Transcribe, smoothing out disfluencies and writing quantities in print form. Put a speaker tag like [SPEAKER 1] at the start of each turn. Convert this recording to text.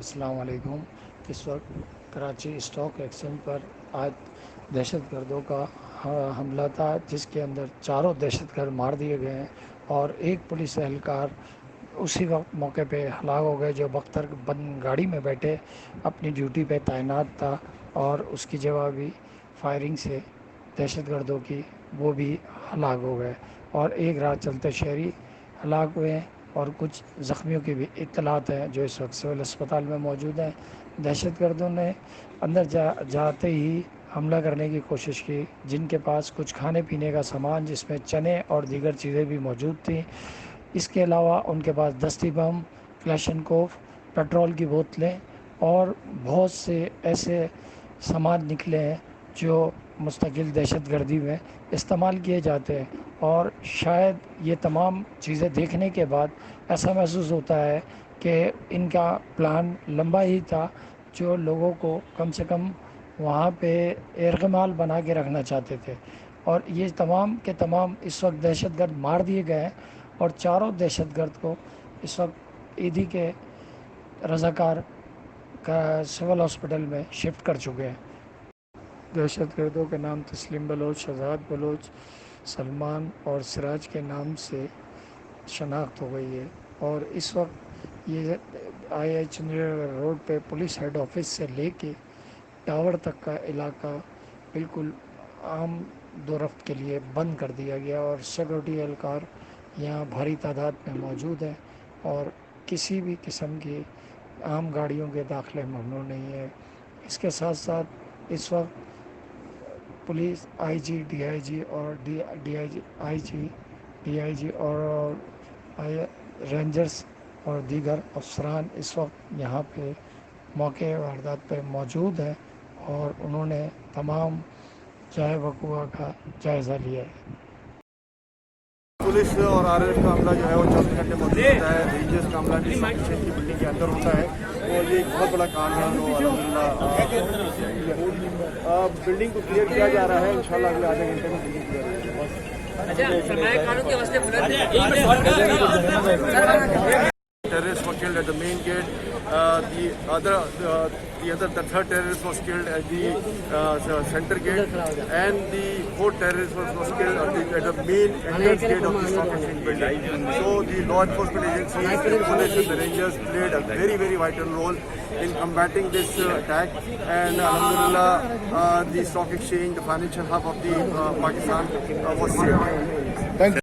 [SPEAKER 1] السلام علیکم۔ اس وقت کراچی اسٹاک ایکسچینج پر آج دہشت گردوں کا حملہ تھا، جس کے اندر 4 دہشت گرد مار دیے گئے ہیں اور ایک پولیس اہلکار اسی وقت موقع پہ ہلاک ہو گئے، جو بختر بند گاڑی میں بیٹھے اپنی ڈیوٹی پہ تعینات تھا، اور اس کی جوابی فائرنگ سے دہشت گردوں کی وہ بھی ہلاک ہو گئے، اور ایک راہ چلتے شہری ہلاک ہوئے ہیں اور کچھ زخمیوں کی بھی اطلاعات ہیں جو اس وقت سول اسپتال میں موجود ہیں۔ دہشت گردوں نے اندر جاتے ہی حملہ کرنے کی کوشش کی، جن کے پاس کچھ کھانے پینے کا سامان جس میں چنے اور دیگر چیزیں بھی موجود تھیں۔ اس کے علاوہ ان کے پاس دستی بم، کلاشنکوف، پیٹرول کی بوتلیں اور بہت سے ایسے سامان نکلے ہیں جو مستقل دہشت گردی میں استعمال کیے جاتے ہیں، اور شاید یہ تمام چیزیں دیکھنے کے بعد ایسا محسوس ہوتا ہے کہ ان کا پلان لمبا ہی تھا، جو لوگوں کو کم سے کم وہاں پہ ایرغمال بنا کے رکھنا چاہتے تھے، اور یہ تمام کے تمام اس وقت دہشت گرد مار دیے گئے ہیں، اور 4 دہشت گرد کو اس وقت ایدھی کے رضاکار کا سول ہاسپٹل میں شفٹ کر چکے ہیں۔ دہشت گردوں کے نام تسلیم بلوچ، شہزاد بلوچ، سلمان اور سراج کے نام سے شناخت ہو گئی ہے، اور اس وقت یہ چندریگڑھ روڈ پہ پولیس ہیڈ آفس سے لے کے ٹاور تک کا علاقہ بالکل عام دو رفت کے لیے بند کر دیا گیا، اور سیکورٹی اہلکار یہاں بھاری تعداد میں موجود ہیں، اور کسی بھی قسم کی عام گاڑیوں کے داخلے ممنوع نہیں ہے۔ اس کے ساتھ ساتھ اس وقت police I G, D I جی اور ڈی آئی جی اور رینجرز اور دیگر افسران اس وقت یہاں پہ موقع واردات پہ موجود ہیں، اور انہوں نے تمام جائے وقوع کا جائزہ لیا ہے۔
[SPEAKER 2] پولیس اور آر ایف کا عملہ جو ہے وہ 24 گھنٹے موجود ہوتا ہے۔ رینجرز کا عملہ بھی اسٹاک ایکسچینج کی بلڈنگ کے اندر ہوتا ہے، اور یہ ایک بہت بڑا کام ہے جو الحمدللہ بلڈنگ کو کلیئر کیا جا رہا ہے۔ انشاءاللہ اگلے آدھے گھنٹے میں بلڈنگ کلیئر ہو جائے گی۔ Terrorists were killed at the main gate. The third terrorist was killed at the center gate, and the fourth terrorist was killed at the main entrance gate of the stock exchange building. So the law enforcement agencies, the police and the rangers played a very, very vital role in combating this attack, and alhamdulillah the stock exchange, the financial hub of the Pakistan was saved. Thank you.